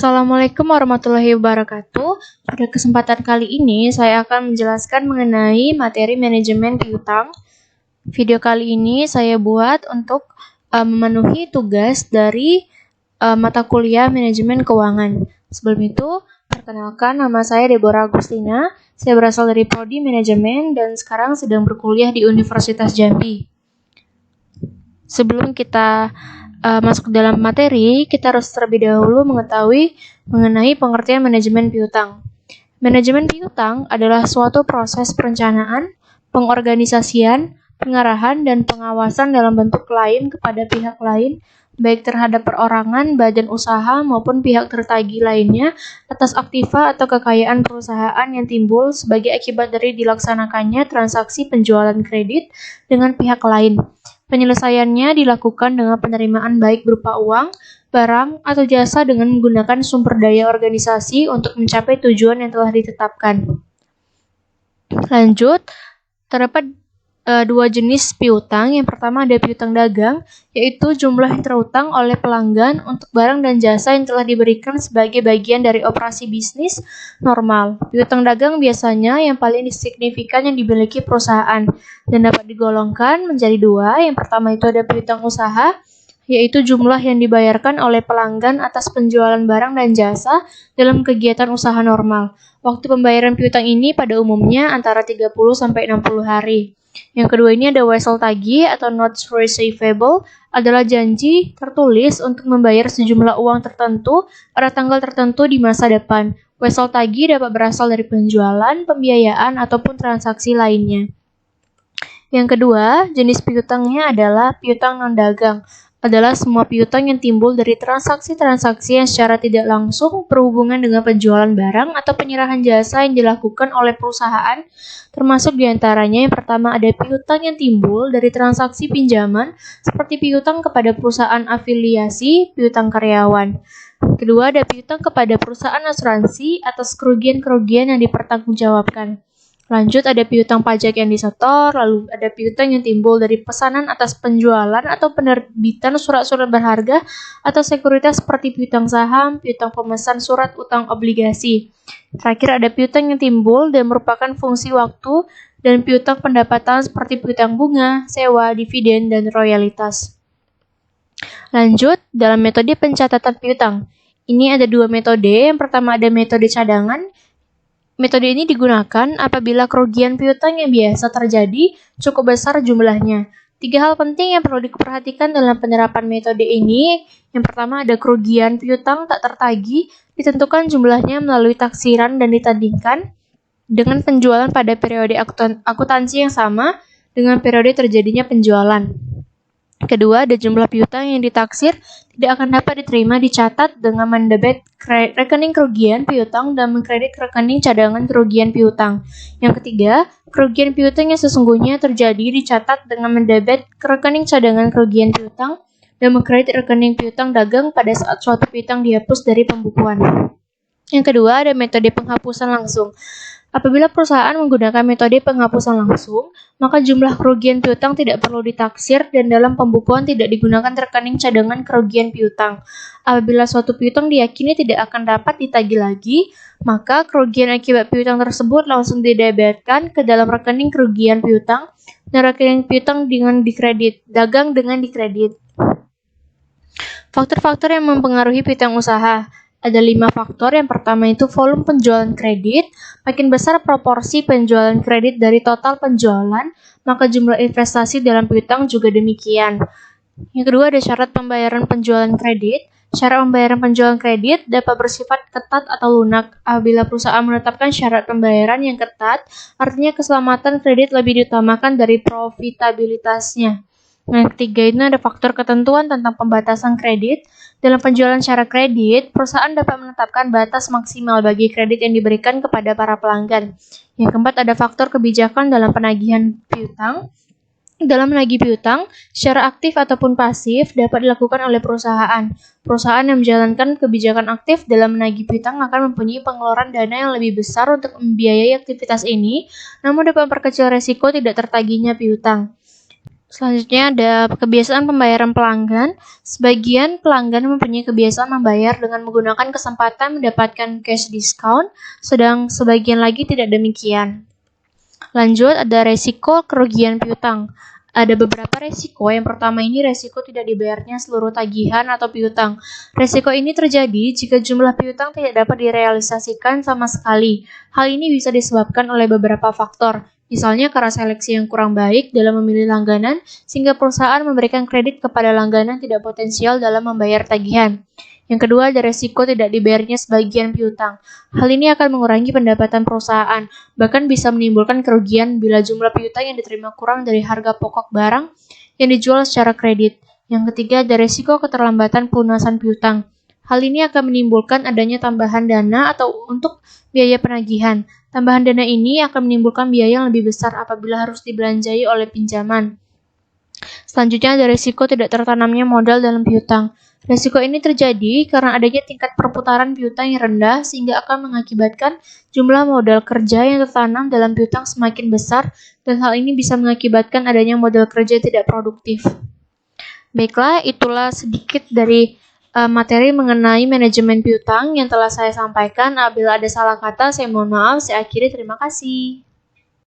Assalamualaikum warahmatullahi wabarakatuh. Pada kesempatan kali ini, saya akan menjelaskan mengenai materi manajemen piutang. Video kali ini saya buat untuk memenuhi tugas dari mata kuliah manajemen keuangan. Sebelum itu, perkenalkan, nama saya Deborah Agustina. Saya berasal dari Prodi Manajemen dan sekarang sedang berkuliah di Universitas Jambi. Sebelum kita masuk ke dalam materi, kita harus terlebih dahulu mengetahui mengenai pengertian manajemen piutang. Manajemen piutang adalah suatu proses perencanaan, pengorganisasian, pengarahan, dan pengawasan dalam bentuk lain kepada pihak lain, baik terhadap perorangan, badan usaha, maupun pihak tertagih lainnya atas aktiva atau kekayaan perusahaan yang timbul sebagai akibat dari dilaksanakannya transaksi penjualan kredit dengan pihak lain. Penyelesaiannya dilakukan dengan penerimaan baik berupa uang, barang, atau jasa dengan menggunakan sumber daya organisasi untuk mencapai tujuan yang telah ditetapkan. Lanjut, terdapat dua jenis piutang. Yang pertama ada piutang dagang, yaitu jumlah yang terutang oleh pelanggan untuk barang dan jasa yang telah diberikan sebagai bagian dari operasi bisnis normal. Piutang dagang biasanya yang paling signifikan yang dimiliki perusahaan dan dapat digolongkan menjadi dua. Yang pertama itu ada piutang usaha, yaitu jumlah yang dibayarkan oleh pelanggan atas penjualan barang dan jasa dalam kegiatan usaha normal. Waktu pembayaran piutang ini pada umumnya antara 30 sampai 60 hari. Yang kedua ini ada wesel tagih atau notes receivable, adalah janji tertulis untuk membayar sejumlah uang tertentu pada tanggal tertentu di masa depan. Wesel tagih dapat berasal dari penjualan, pembiayaan, ataupun transaksi lainnya. Yang kedua, jenis piutangnya adalah piutang non-dagang. Adalah semua piutang yang timbul dari transaksi-transaksi yang secara tidak langsung berhubungan dengan penjualan barang atau penyerahan jasa yang dilakukan oleh perusahaan, termasuk diantaranya yang pertama ada piutang yang timbul dari transaksi pinjaman, seperti piutang kepada perusahaan afiliasi, piutang karyawan. Kedua, ada piutang kepada perusahaan asuransi atas kerugian-kerugian yang dipertanggungjawabkan. Lanjut, ada piutang pajak yang disetor, lalu ada piutang yang timbul dari pesanan atas penjualan atau penerbitan surat-surat berharga atau sekuritas seperti piutang saham, piutang pemesan surat utang obligasi. Terakhir, ada piutang yang timbul dan merupakan fungsi waktu dan piutang pendapatan seperti piutang bunga, sewa, dividen, dan royalitas. Lanjut, dalam metode pencatatan piutang. Ini ada dua metode. Yang pertama ada metode cadangan. Metode ini digunakan apabila kerugian piutang yang biasa terjadi cukup besar jumlahnya. Tiga hal penting yang perlu diperhatikan dalam penerapan metode ini. Yang pertama ada kerugian piutang tak tertagih, ditentukan jumlahnya melalui taksiran dan ditandingkan dengan penjualan pada periode akuntansi yang sama dengan periode terjadinya penjualan. Kedua, ada jumlah piutang yang ditaksir tidak akan dapat diterima dicatat dengan mendebet rekening kerugian piutang dan mengkredit rekening cadangan kerugian piutang. Yang ketiga, kerugian piutang yang sesungguhnya terjadi dicatat dengan mendebet rekening cadangan kerugian piutang dan mengkredit rekening piutang dagang pada saat suatu piutang dihapus dari pembukuan. Yang kedua, ada metode penghapusan langsung. Apabila perusahaan menggunakan metode penghapusan langsung, maka jumlah kerugian piutang tidak perlu ditaksir dan dalam pembukuan tidak digunakan rekening cadangan kerugian piutang. Apabila suatu piutang diyakini tidak akan dapat ditagih lagi, maka kerugian akibat piutang tersebut langsung didebetkan ke dalam rekening kerugian piutang dan rekening piutang dengan dikredit, dagang dengan dikredit. Faktor-faktor yang mempengaruhi piutang usaha. Ada 5 faktor. Yang pertama itu volume penjualan kredit. Makin besar proporsi penjualan kredit dari total penjualan, maka jumlah investasi dalam piutang juga demikian. Yang kedua ada syarat pembayaran penjualan kredit. Syarat pembayaran penjualan kredit dapat bersifat ketat atau lunak. Apabila perusahaan menetapkan syarat pembayaran yang ketat, artinya keselamatan kredit lebih diutamakan dari profitabilitasnya. Yang ketiga itu ada faktor ketentuan tentang pembatasan kredit. Dalam penjualan secara kredit, perusahaan dapat menetapkan batas maksimal bagi kredit yang diberikan kepada para pelanggan. Yang keempat ada faktor kebijakan dalam penagihan piutang. Dalam menagih piutang, secara aktif ataupun pasif dapat dilakukan oleh perusahaan. Perusahaan yang menjalankan kebijakan aktif dalam menagih piutang akan mempunyai pengeluaran dana yang lebih besar untuk membiayai aktivitas ini, namun dapat memperkecil resiko tidak tertagihnya piutang. Selanjutnya ada kebiasaan pembayaran pelanggan. Sebagian pelanggan mempunyai kebiasaan membayar dengan menggunakan kesempatan mendapatkan cash discount, sedang sebagian lagi tidak demikian. Lanjut, ada resiko kerugian piutang. Ada beberapa resiko. Yang pertama ini resiko tidak dibayarnya seluruh tagihan atau piutang. Resiko ini terjadi jika jumlah piutang tidak dapat direalisasikan sama sekali. Hal ini bisa disebabkan oleh beberapa faktor. Misalnya karena seleksi yang kurang baik dalam memilih langganan, sehingga perusahaan memberikan kredit kepada langganan tidak potensial dalam membayar tagihan. Yang kedua, ada resiko tidak dibayarnya sebagian piutang. Hal ini akan mengurangi pendapatan perusahaan, bahkan bisa menimbulkan kerugian bila jumlah piutang yang diterima kurang dari harga pokok barang yang dijual secara kredit. Yang ketiga, ada resiko keterlambatan pelunasan piutang. Hal ini akan menimbulkan adanya tambahan dana atau untuk biaya penagihan. Tambahan dana ini akan menimbulkan biaya yang lebih besar apabila harus dibelanjai oleh pinjaman. Selanjutnya ada risiko tidak tertanamnya modal dalam piutang. Risiko ini terjadi karena adanya tingkat perputaran piutang yang rendah sehingga akan mengakibatkan jumlah modal kerja yang tertanam dalam piutang semakin besar dan hal ini bisa mengakibatkan adanya modal kerja tidak produktif. Baiklah, itulah sedikit dari materi mengenai manajemen piutang yang telah saya sampaikan. Apabila ada salah kata, saya mohon maaf. Saya akhiri, terima kasih.